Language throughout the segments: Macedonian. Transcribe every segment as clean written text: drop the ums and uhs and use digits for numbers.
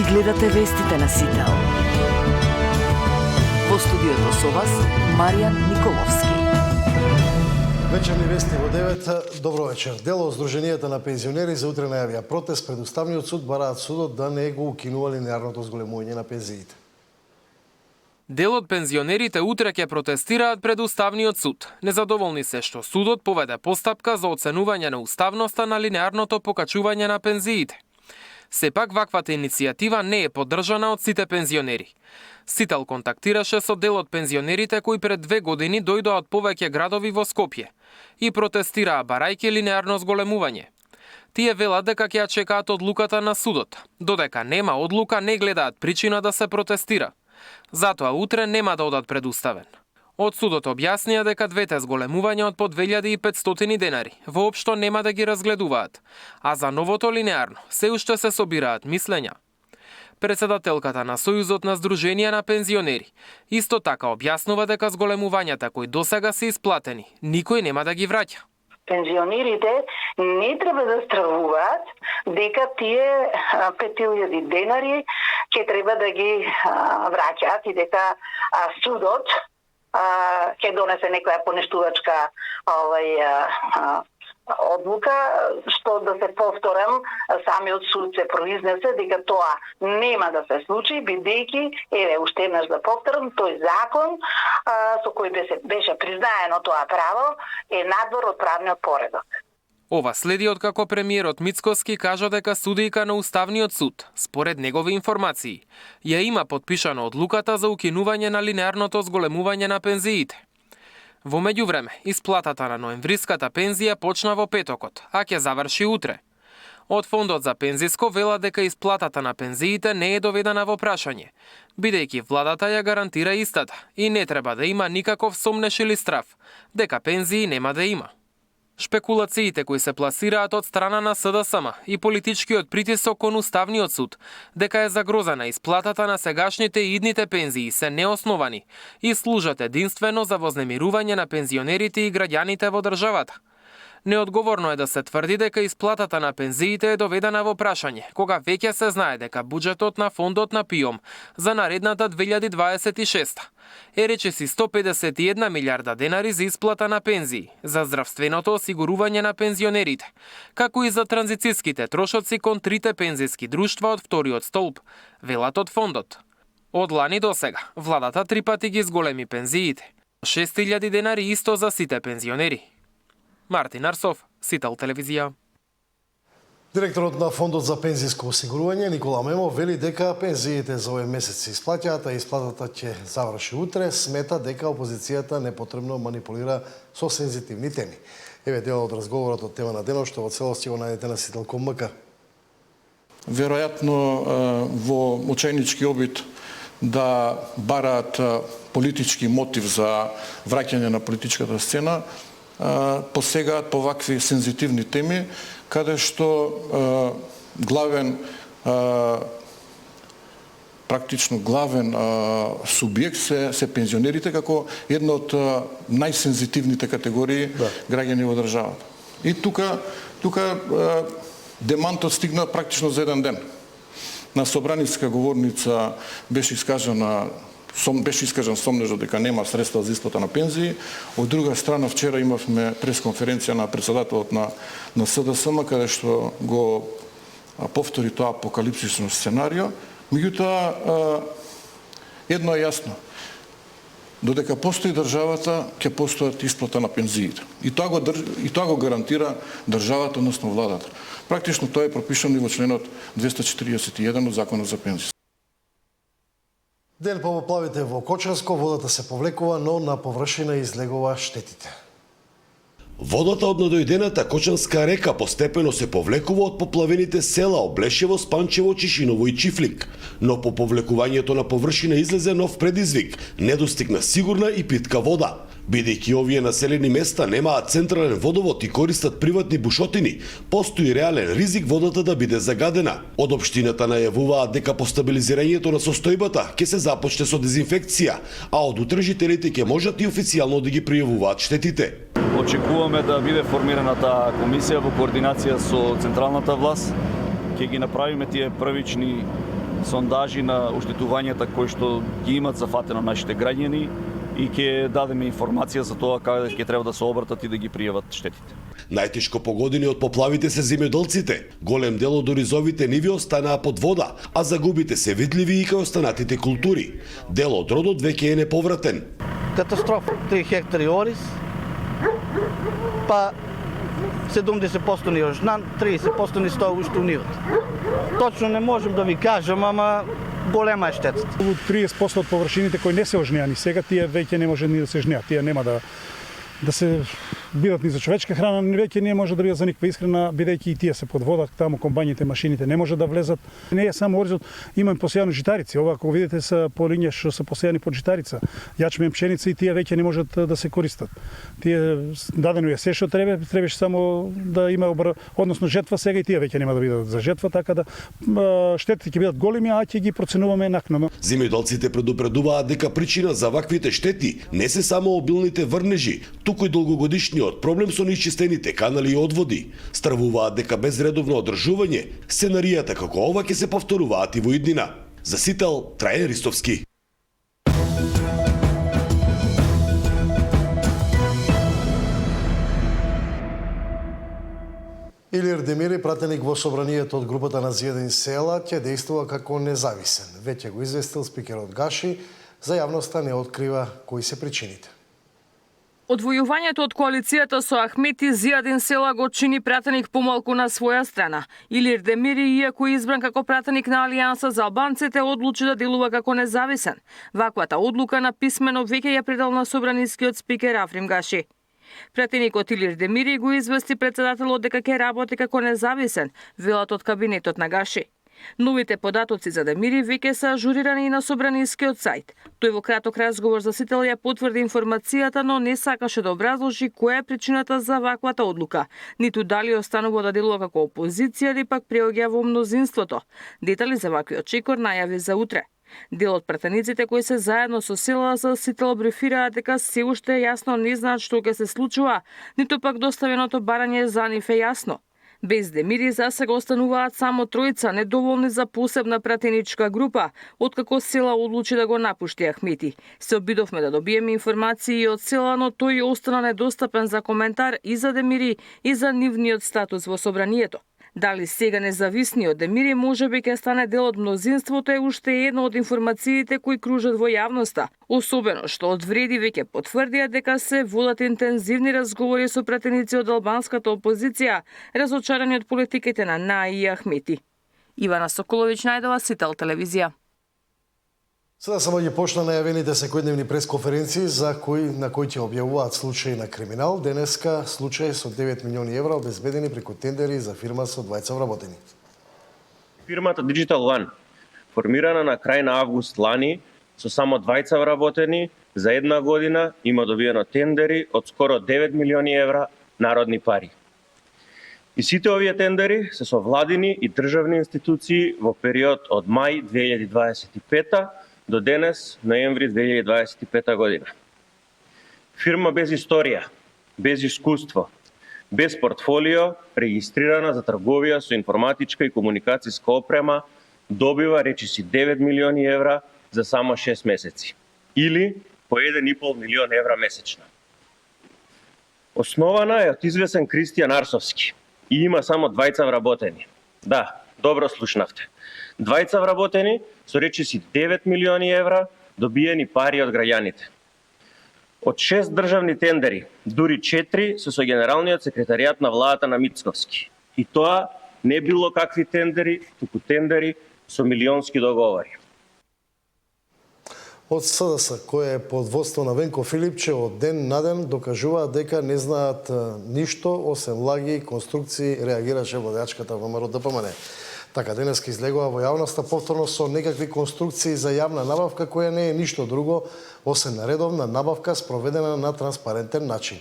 Ги гледате вестите на Сител. Во студиото со вас Маријан Николовски. Вечерни вести во 9. Добро вечер. Дел од Сдруженијата на пензионери за утре најавија протест пред Уставниот суд, бараат судот да не го укинува линеарното зголемување на пензиите. Дел од пензионерите утре ќе протестираат пред Уставниот суд. Незадоволни се што судот поведе постапка за оценување на уставноста на линеарното покачување на пензиите. Сепак ваквата иницијатива не е поддржана од сите пензионери. Сител контактираше со дел од пензионерите кои пред 2 години дојдоа од повеќе градови во Скопје и протестираа барајќи линеарно зголемување. Тие велат дека ќе ја чекаат одлуката на судот. Додека нема одлука, не гледаат причина да се протестира. Затоа утре нема да одат пред Уставен. Од судот објаснија дека двете зголемувања од по 2500 денари воопшто нема да ги разгледуваат, а за новото линеарно се уште се собираат мислења. Председателката на Сојузот на Сдруженија на пензионери исто така објаснува дека зголемувањата кои досега се исплатени, никој нема да ги враќа. Пензионерите не треба да стравуваат дека тие 5000 денари ќе треба да ги враќаат и дека судот ќе донесе некоја понештувачка одлука, што да се повторам, самиот суд се произнесе дека тоа нема да се случи, бидејќи, уште еднаш да повторам, тој закон со кој беше признаено тоа право е надвор од правниот поредок. Ова следи откако премиерот Мицкоски кажа дека судијка на Уставниот суд, според негови информации, ја има подпишано одлуката за укинување на линеарното зголемување на пензиите. Во меѓувреме, исплатата на ноемвриската пензија почна во петокот, а ќе заврши утре. Од Фондот за пензиско вела дека исплатата на пензиите не е доведена во прашање, бидејќи владата ја гарантира истата и не треба да има никаков сомнеш или страв дека пензии нема да има. Шпекулациите кои се пласираат од страна на СДСМ и политичкиот притисок кон Уставниот суд дека е загрозена исплатата на сегашните и идните пензии се неосновани и служат единствено за вознемирување на пензионерите и граѓаните во државата. Неодговорно е да се тврди дека исплатата на пензиите е доведена во прашање, кога веќе се знае дека буџетот на фондот на ПИОМ за наредната 2026 е речиси 151 милиарда денари за исплата на пензии, за здравственото осигурување на пензионерите, како и за транзициските трошоци кон трите пензиски друштва од вториот столб, велат од фондот. Од лани до сега, владата 3 пати ги зголеми пензиите. 6000 денари исто за сите пензионери. Мартин Арсов, Сител телевизија. Директорот на Фондот за пензиско осигурување Никола Мемо вели дека пензиите за овој месец се исплаќаат, а исплатата ќе заврши утре. Смета дека опозицијата непотребно манипулира со сензитивни теми. Еве дел од разговорот од тема на денот што во целост ќе го најдете на Сител.мк. Веројатно во очајнички обид да бараат политички мотив за враќање на политичката сцена, посегаат по вакви сензитивни теми, каде што практично главен субјект се пензионерите како една од најсензитивните категории граѓани во државата. И тука демантот стигна практично за еден ден. На собраниска говорница беше искажан сомнежот дека нема средства за исплата на пензии. Од друга страна, вчера имавме пресконференција на председателот на СДСМ, каде што го повтори тоа апокалипсисно сценарио. Меѓутоа, едно е јасно. Додека постои државата, ќе постојат исплата на пензиите. И тоа го гарантира државата, односно владата. Практично тоа е пропишано и во членот 241 од Законот за пензии. Ден по поплавите во Кочанско, водата се повлекува, но на површина излегува штетите. Водата од надојдената Кочанска река постепено се повлекува од поплавените села Облешево, Спанчево, Чишиново и Чифлик. Но по повлекувањето на површина излезе нов предизвик – недостиг на сигурна и питка вода. Бидејќи овие населени места немаат централен водовод и користат приватни бушотини, постои реален ризик водата да биде загадена. Од општината најавуваат дека по стабилизирањето на состојбата ќе се започне со дезинфекција, а од утре жителите ќе можат и официјално да ги пријавуваат штетите. Очекуваме да биде формирана таа комисија во координација со централната власт. Ќе ги направиме тие првични сондажи на оштетувањата кои што ги имат зафатено нашите граѓани и ќе дадеме информација за тоа каде ќе треба да се обратат и да ги пријават штетите. Најтешко погодени од поплавите се земјоделците. Голем дел од оризовите ниви останаа под вода, а загубите се видливи и кај останатите култури. Дел од родот веќе е неповратен. Катастрофа. 3 хектари ориз, па 70% ни жнан, 30% ни стоа уште у нивата. Точно не можем да ви кажам, ама голема е штетата. 30% од површините кои не се ожнеани сега, тие веќе не може ни да се жнеат. Тие нема да се бидат ни за човечка храна, веќе не може да бидат за никаква исхрана, бидејќи и тие се под вода, таму комбањите, машините не може да влезат. Не е само оризот, имаме постојано житарици. Ова, ако видите, се по линија што се постојани под житарица, јачмен, пшеница и тие веќе не можат да се користат. Тие дадено е се што требаше само да има односно жетва, сега и тие веќе нема да бидат за жетва, така да штетите ќе бидат големи, а ќе ги проценуваме накнадно. Земјоделците предупредуваат дека причина за ваквите штети не се само обилните врнежи, туку и долгогодишниот проблем со неисчистените канали и одводи. Стравуваат дека без редовно одржување, сценаријата како ова ќе се повторуваат и во иднина. За Сител, Трајан Ристовски. Илир Демири, пратеник во собранието од групата на Зијадин села, ќе действува како независен. Веќе го известил спикерот Гаши, за јавноста не открива кои се причините. Одвојувањето од коалицијата со Ахмети, Зијадин села го чини пратеник помалку на своја страна. Илир Демири, иако избран како пратеник на Алијанса за албанците, одлучи да делува како независен. Ваквата одлука на писмено веќе ја предал на собранискиот спикер Африм Гаши. Пратеникот Илир Демири го извести председателот дека ќе работи како независен, велат од кабинетот на Гаши. Новите податоци за Демири веќе се ажурирани и на собранискиот сајт. Тој во краток разговор за Сител ја потврди информацијата, но не сакаше да образложи која е причината за ваквата одлука, ниту дали останува да делува како опозиција или пак преоѓа во мнозинството. Детали за ваквиот чекор најави за утре. Дел од пратениците кои се заедно со села за Сител брифираат дека се уште јасно не знаат што ќе се случува, ниту пак доставеното барање за нив е јасно. Без Демири засега остануваат само тројца, недоволни за посебна пратеничка група, откако села одлучи да го напушти Ахмети. Се обидовме да добиеме информации од села, но тој остана недостапен за коментар и за Демири и за нивниот статус во собранието. Дали сега независниот Демири можеби ќе стане дел од мнозинството е уште едно од информациите кои кружат во јавноста. Особено што од вреди веќе потврдија дека се водат интензивни разговори со пратеници од албанската опозиција, разочарани од политиките на Наи и Ахмети. Ивана Соколовиќ, Најдова, Сител телевизија. Сега само ги почна најавените секојдневни пресконференции на кои ќе објавуваат случаи на криминал. Денеска случај со 9 милиони евра обезбедени преку тендери за фирма со 2 вработени. Фирмата Digital One, формирана на крај на август лани со само 2 вработени, за една година има добиено тендери од скоро 9 милиони евра народни пари. И сите овие тендери се со владини и државни институции во период од мај 2025 до денес, ноември 2025 година. Фирма без историја, без искуство, без портфолио, регистрирана за трговија со информатичка и комуникацијска опрема, добива речиси 9 милиони евра за само 6 месеци. Или по 1,5 милион евра месечно. Основана е од извесен Кристијан Арсовски и има само 2 вработени. Да, добро слушнавте. 2 вработени со речиси 9 милиони евра добиени пари од граѓаните. Од 6 државни тендери, дури 4 се со генералниот секретаријат на владата на Мицковски. И тоа не било какви тендери, туку тендери со милионски договори. Од СДС, кој е под водство на Венко Филипче, од ден на ден докажуваат дека не знаат ништо, освен лаги и конструкции, реагираше владеачката ВМРО ДПМН. Така, денеска излегува во јавноста повторно со некакви конструкции за јавна набавка, која не е ништо друго, освен редовна набавка спроведена на транспарентен начин.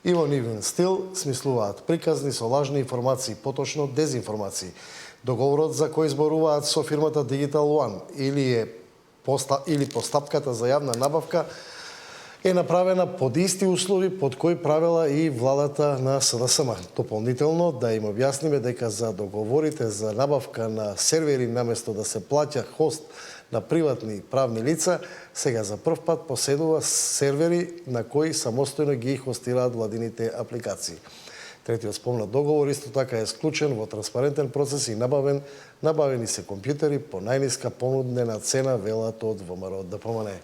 И во нивен стил смислуваат приказни со лажни информации, поточно дезинформации. Договорот за кој зборуваат со фирмата Digital One или постапката за јавна набавка е направена под исти услови под кои правила и владата на СДСМ. Дополнително да им објасниме дека за договорите за набавка на сервери наместо да се плаќа хост на приватни правни лица, сега за прв пат поседува сервери на кои самостојно ги хостираат владините апликации. Третиот спомнат договор исто така е склучен во транспарентен процес и набавени се компјутери по најниска понуднена цена, велат од ВМРО ДПМН.